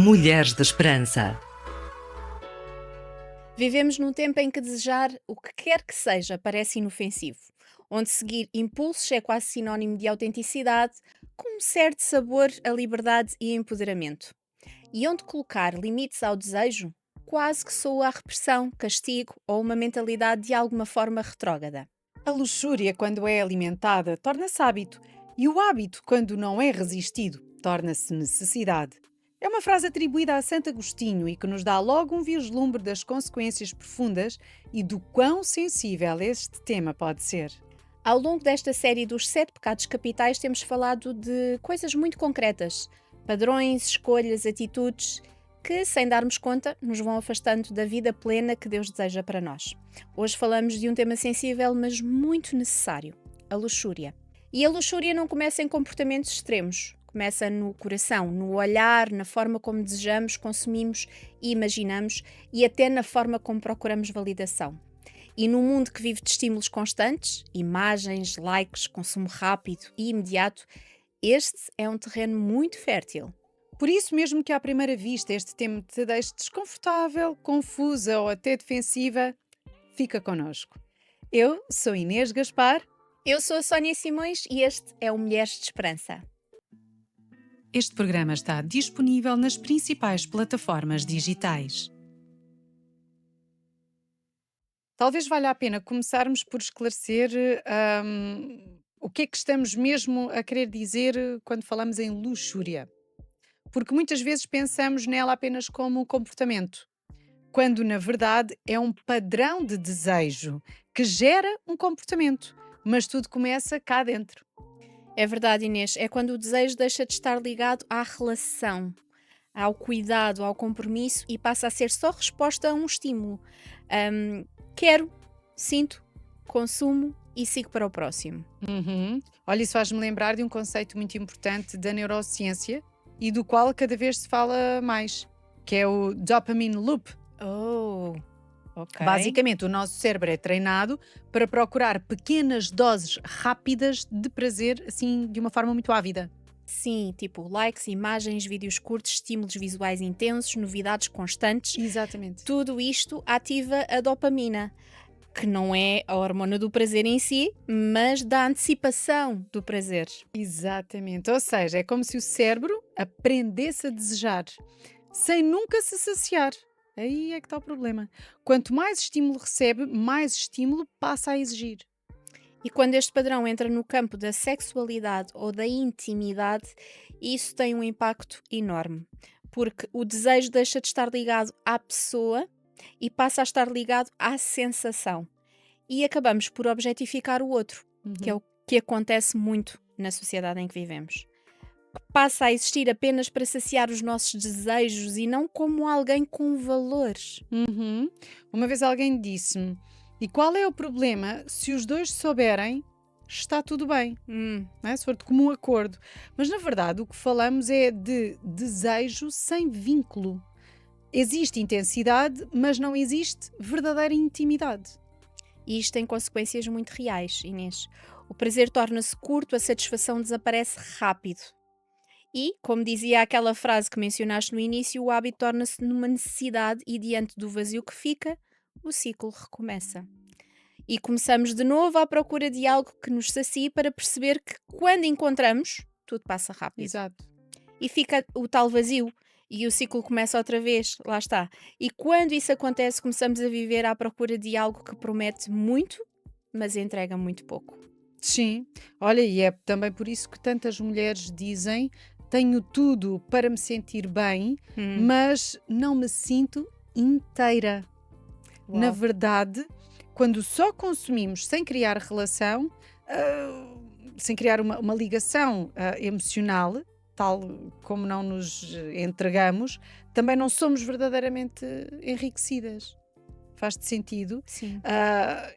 Mulheres de Esperança. Vivemos num tempo em que desejar o que quer que seja parece inofensivo, onde seguir impulsos é quase sinónimo de autenticidade, com um certo sabor a liberdade e empoderamento. E onde colocar limites ao desejo, quase que soa a repressão, castigo ou uma mentalidade de alguma forma retrógrada. A luxúria, quando é alimentada, torna-se hábito, e o hábito, quando não é resistido, torna-se necessidade. É uma frase atribuída a Santo Agostinho e que nos dá logo um vislumbre das consequências profundas e do quão sensível este tema pode ser. Ao longo desta série dos 7 pecados capitais temos falado de coisas muito concretas, padrões, escolhas, atitudes que, sem darmos conta, nos vão afastando da vida plena que Deus deseja para nós. Hoje falamos de um tema sensível, mas muito necessário: a luxúria. E a luxúria não começa em comportamentos extremos. Começa no coração, no olhar, na forma como desejamos, consumimos e imaginamos e até na forma como procuramos validação. E num mundo que vive de estímulos constantes, imagens, likes, consumo rápido e imediato, este é um terreno muito fértil. Por isso, mesmo que à primeira vista este tema te deixe desconfortável, confusa ou até defensiva, fica connosco. Eu sou Inês Gaspar. Eu sou a Sónia Simões e este é o Mulheres de Esperança. Este programa está disponível nas principais plataformas digitais. Talvez valha a pena começarmos por esclarecer o que é que estamos mesmo a querer dizer quando falamos em luxúria. Porque muitas vezes pensamos nela apenas como um comportamento, quando na verdade é um padrão de desejo que gera um comportamento, mas tudo começa cá dentro. É verdade, Inês, é quando o desejo deixa de estar ligado à relação, ao cuidado, ao compromisso e passa a ser só resposta a um estímulo. Quero, sinto, consumo e sigo para o próximo. Olha, isso faz-me lembrar de um conceito muito importante da neurociência e do qual cada vez se fala mais, que é o dopamine loop. Oh, ok. Basicamente, o nosso cérebro é treinado para procurar pequenas doses rápidas de prazer, assim, de uma forma muito ávida. Sim, tipo likes, imagens, vídeos curtos, estímulos visuais intensos, novidades constantes. Exatamente. Tudo isto ativa a dopamina, que não é a hormona do prazer em si, mas da antecipação do prazer. Exatamente. Ou seja, é como se o cérebro aprendesse a desejar, sem nunca se saciar. Aí é que está o problema. Quanto mais estímulo recebe, mais estímulo passa a exigir. E quando este padrão entra no campo da sexualidade ou da intimidade, isso tem um impacto enorme, porque o desejo deixa de estar ligado à pessoa e passa a estar ligado à sensação. E acabamos por objetificar o outro, que é o que acontece muito na sociedade em que vivemos. Passa a existir apenas para saciar os nossos desejos e não como alguém com valores. Uma vez alguém disse-me: e qual é o problema se os dois souberem, está tudo bem, não é? Se for de comum acordo. Mas na verdade o que falamos é de desejo sem vínculo. Existe intensidade, mas não existe verdadeira intimidade. E isto tem consequências muito reais, Inês. O prazer torna-se curto, a satisfação desaparece rápido. E, como dizia aquela frase que mencionaste no início, o hábito torna-se numa necessidade e diante do vazio que fica, o ciclo recomeça. E começamos de novo à procura de algo que nos sacie para perceber que quando encontramos, tudo passa rápido. Exato. E fica o tal vazio e o ciclo começa outra vez, lá está. E quando isso acontece, começamos a viver à procura de algo que promete muito, mas entrega muito pouco. Sim, olha, e é também por isso que tantas mulheres dizem: tenho tudo para me sentir bem, mas não me sinto inteira. Uau. Na verdade, quando só consumimos sem criar relação, sem criar uma ligação emocional, tal como não nos entregamos, também não somos verdadeiramente enriquecidas. Faz-te sentido? Sim.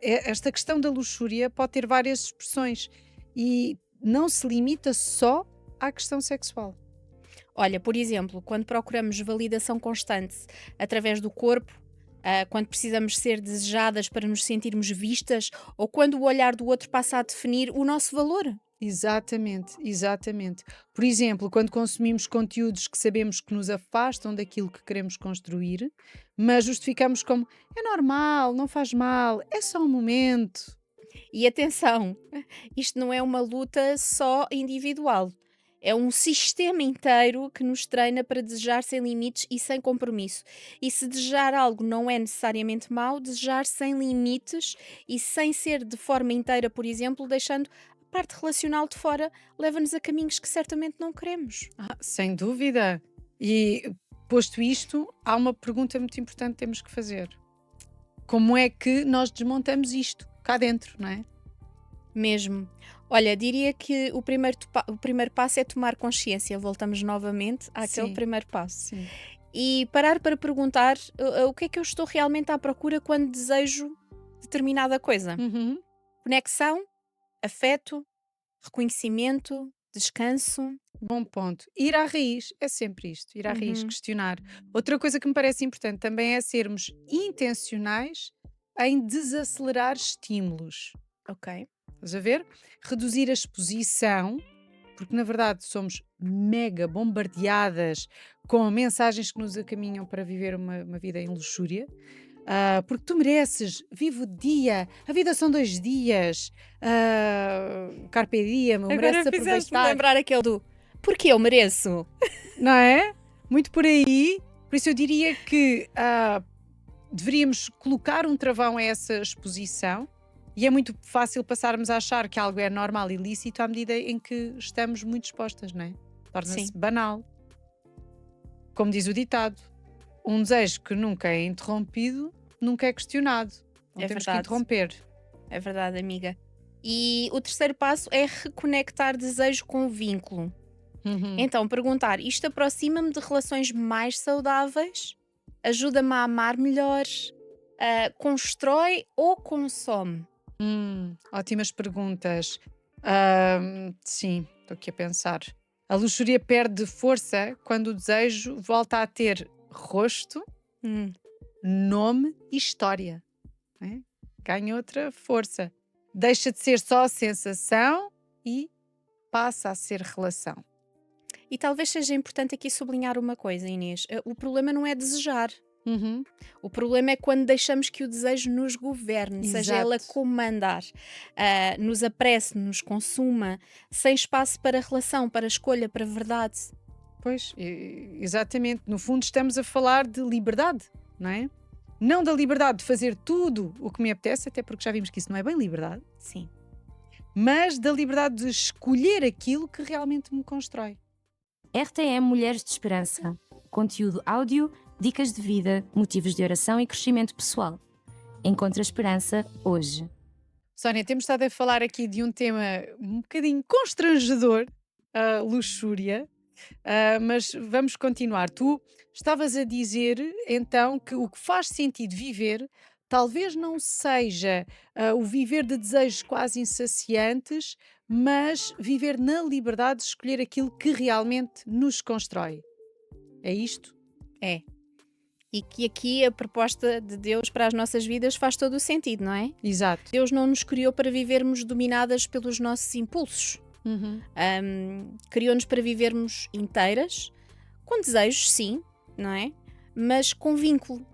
Esta questão da luxúria pode ter várias expressões e não se limita só à questão sexual. Olha, por exemplo, quando procuramos validação constante através do corpo, quando precisamos ser desejadas para nos sentirmos vistas ou quando o olhar do outro passa a definir o nosso valor. Exatamente, exatamente. Por exemplo, quando consumimos conteúdos que sabemos que nos afastam daquilo que queremos construir, mas justificamos como é normal, não faz mal, é só um momento. E atenção, isto não é uma luta só individual. É um sistema inteiro que nos treina para desejar sem limites e sem compromisso. E se desejar algo não é necessariamente mau, desejar sem limites e sem ser de forma inteira, por exemplo, deixando a parte relacional de fora, leva-nos a caminhos que certamente não queremos. Sem dúvida. E posto isto, há uma pergunta muito importante que temos que fazer. Como é que nós desmontamos isto cá dentro, não é? Mesmo. Olha, diria que o primeiro passo é tomar consciência. Voltamos novamente àquele Sim, primeiro passo. sim. E parar para perguntar o que é que eu estou realmente à procura quando desejo determinada coisa. Uhum. Conexão, afeto, reconhecimento, descanso. Bom ponto. Ir à raiz é sempre isto, ir à raiz, Uhum, questionar. Outra coisa que me parece importante também é sermos intencionais em desacelerar estímulos. ok. Estás a ver? Reduzir a exposição, porque na verdade somos mega bombardeadas com mensagens que nos acaminham para viver uma vida em luxúria. Porque tu mereces, vive o dia, a vida são 2 dias, carpe diem, Agora mereces fizeste-me aproveitar. lembrar aquele do porque eu mereço. Não é? Muito por aí. Por isso eu diria que deveríamos colocar um travão a essa exposição e é muito fácil passarmos a achar que algo é normal e lícito à medida em que estamos muito expostas, não é? Torna-se Sim, banal. Como diz o ditado, um desejo que nunca é interrompido, nunca é questionado. Não é temos que verdade. interromper. É verdade, amiga. E o terceiro passo é reconectar desejo com vínculo. Uhum. Então, perguntar: isto aproxima-me de relações mais saudáveis? Ajuda-me a amar melhor? Constrói ou consome? Ótimas perguntas. Sim, estou aqui a pensar. A luxúria perde força quando o desejo volta a ter rosto, Hum, nome e história. Não é? Ganha outra força. Deixa de ser só sensação e passa a ser relação. E talvez seja importante aqui sublinhar uma coisa, Inês. O problema não é desejar. Uhum. O problema é quando deixamos que o desejo nos governe, seja ele a Exato. comandar, nos apresse, nos consuma, sem espaço para relação, para escolha, para verdade. Pois, exatamente. No fundo, estamos a falar de liberdade, não é? Não da liberdade de fazer tudo o que me apetece, até porque já vimos que isso não é bem liberdade, Sim. mas da liberdade de escolher aquilo que realmente me constrói. RTM Mulheres de Esperança. Conteúdo áudio, dicas de vida, motivos de oração e crescimento pessoal. Encontre a esperança hoje. Sónia, temos estado a falar aqui de um tema um bocadinho constrangedor, a luxúria, mas vamos continuar. Tu estavas a dizer então que o que faz sentido viver talvez não seja o viver de desejos quase insaciantes, mas viver na liberdade de escolher aquilo que realmente nos constrói. É isto? É. E que aqui a proposta de Deus para as nossas vidas faz todo o sentido, não é? Exato. Deus não nos criou para vivermos dominadas pelos nossos impulsos. Uhum. Criou-nos para vivermos inteiras, com desejos, sim, não é? Mas com vínculo,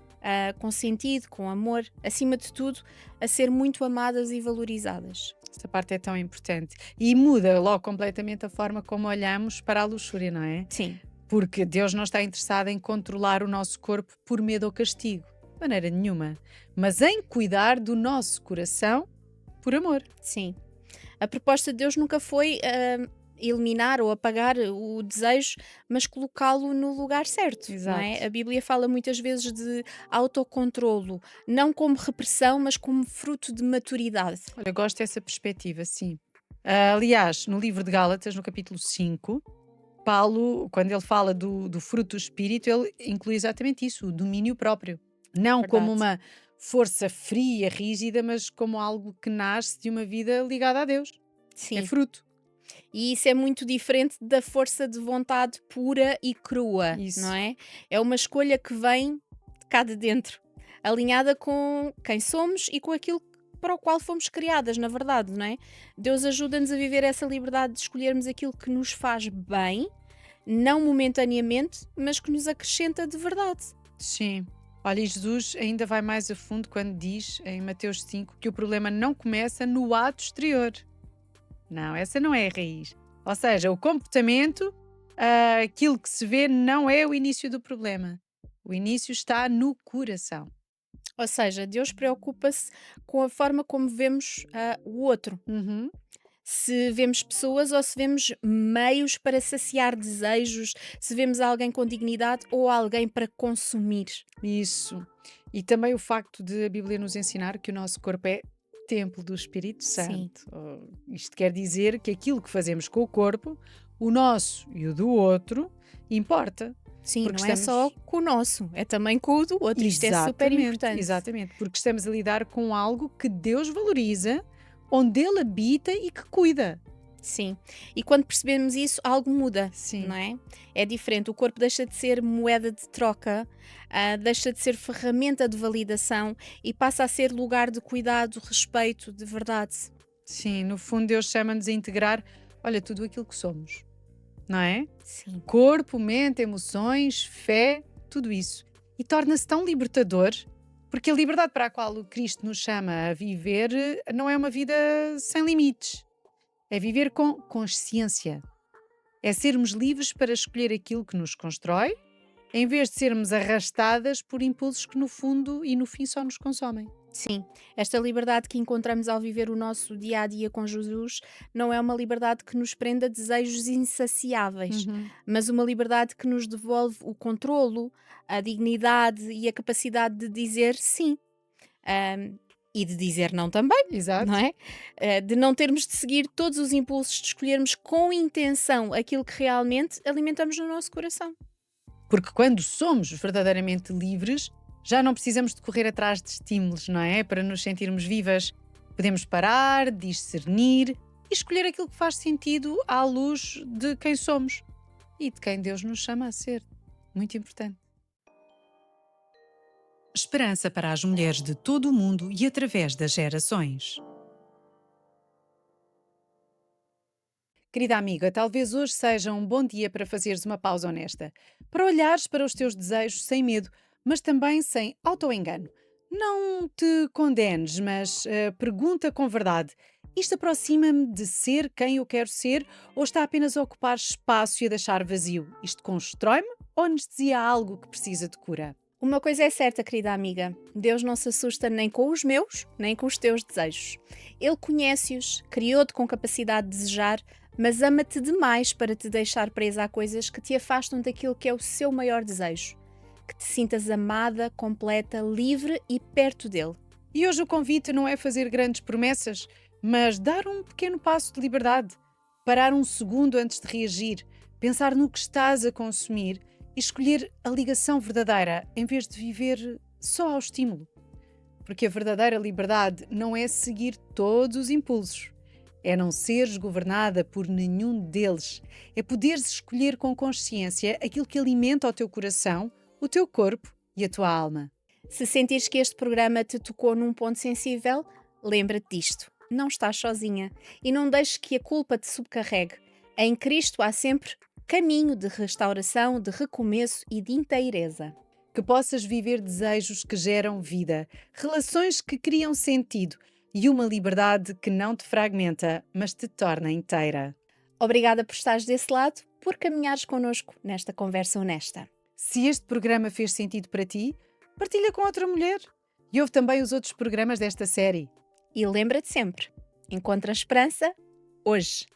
com sentido, com amor, acima de tudo, a ser muito amadas e valorizadas. Esta parte é tão importante. E muda logo completamente a forma como olhamos para a luxúria, não é? Sim, Porque Deus não está interessado em controlar o nosso corpo por medo ou castigo, de maneira nenhuma, mas em cuidar do nosso coração por amor. sim. A proposta de Deus nunca foi eliminar ou apagar o desejo, mas colocá-lo no lugar certo, não é? Exato. A Bíblia fala muitas vezes de autocontrolo, não como repressão, mas como fruto de maturidade. Olha, gosto dessa perspectiva, sim. Aliás, no livro de Gálatas, no capítulo 5, Paulo, quando ele fala do fruto do Espírito, ele inclui exatamente isso, o domínio próprio. Não como Verdade. uma força fria, rígida, mas como algo que nasce de uma vida ligada a Deus. É Sim. fruto. E isso é muito diferente da força de vontade pura e crua, não Isso. é? É uma escolha que vem de cá de dentro, alinhada com quem somos e com aquilo para o qual fomos criadas, na verdade, não é? Deus ajuda-nos a viver essa liberdade de escolhermos aquilo que nos faz bem, não momentaneamente, mas que nos acrescenta de verdade. Sim. Olha, e Jesus ainda vai mais a fundo quando diz em Mateus 5 que o problema não começa no ato exterior. Não, essa não é a raiz. Ou seja, o comportamento, aquilo que se vê, não é o início do problema. O início está no coração. Ou seja, Deus preocupa-se com a forma como vemos o outro. Uhum. Se vemos pessoas ou se vemos meios para saciar desejos, se vemos alguém com dignidade ou alguém para consumir. Isso. E também o facto de a Bíblia nos ensinar que o nosso corpo é templo do Espírito Sim. Santo. Isto quer dizer que aquilo que fazemos com o corpo, o nosso e o do outro, importa. Sim, Porque não é só com o nosso, é também com o do outro. Isto é super importante. Exatamente, porque estamos a lidar com algo que Deus valoriza, onde Ele habita e que cuida. Sim. E quando percebemos isso, algo muda, Sim. não é? É diferente. O corpo deixa de ser moeda de troca, deixa de ser ferramenta de validação e passa a ser lugar de cuidado, respeito, de verdade. Sim, no fundo Deus chama-nos a integrar, olha, tudo aquilo que somos, não é? Sim. Corpo, mente, emoções, fé, tudo isso. E torna-se tão libertador, porque a liberdade para a qual o Cristo nos chama a viver não é uma vida sem limites. É viver com consciência. É sermos livres para escolher aquilo que nos constrói, em vez de sermos arrastadas por impulsos que no fundo e no fim só nos consomem. Sim, esta liberdade que encontramos ao viver o nosso dia a dia com Jesus não é uma liberdade que nos prenda a desejos insaciáveis, mas uma liberdade que nos devolve o controlo, a dignidade e a capacidade de dizer sim. E de dizer não também, Exato. não é? De não termos de seguir todos os impulsos, de escolhermos com intenção aquilo que realmente alimentamos no nosso coração. Porque quando somos verdadeiramente livres, já não precisamos de correr atrás de estímulos, não é? Para nos sentirmos vivas. Podemos parar, discernir e escolher aquilo que faz sentido à luz de quem somos e de quem Deus nos chama a ser. Muito importante. Esperança para as mulheres de todo o mundo e através das gerações. Querida amiga, talvez hoje seja um bom dia para fazeres uma pausa honesta, para olhares para os teus desejos sem medo, mas também sem autoengano. Não te condenes, mas pergunta com verdade: isto aproxima-me de ser quem eu quero ser ou está apenas a ocupar espaço e a deixar vazio? Isto constrói-me ou anestesia algo que precisa de cura? Uma coisa é certa, querida amiga: Deus não se assusta nem com os meus, nem com os teus desejos. Ele conhece-os, criou-te com capacidade de desejar, mas ama-te demais para te deixar presa a coisas que te afastam daquilo que é o seu maior desejo. Que te sintas amada, completa, livre e perto dele. E hoje o convite não é fazer grandes promessas, mas dar um pequeno passo de liberdade. Parar um segundo antes de reagir, pensar no que estás a consumir e escolher a ligação verdadeira, em vez de viver só ao estímulo. Porque a verdadeira liberdade não é seguir todos os impulsos. É não seres governada por nenhum deles. É poderes escolher com consciência aquilo que alimenta o teu coração, o teu corpo e a tua alma. Se sentires que este programa te tocou num ponto sensível, lembra-te disto. Não estás sozinha e não deixes que a culpa te subcarregue. Em Cristo há sempre caminho de restauração, de recomeço e de inteireza. Que possas viver desejos que geram vida, relações que criam sentido e uma liberdade que não te fragmenta, mas te torna inteira. Obrigada por estares desse lado, por caminhares connosco nesta conversa honesta. Se este programa fez sentido para ti, partilha com outra mulher. E ouve também os outros programas desta série. E lembra-te sempre, encontra esperança hoje.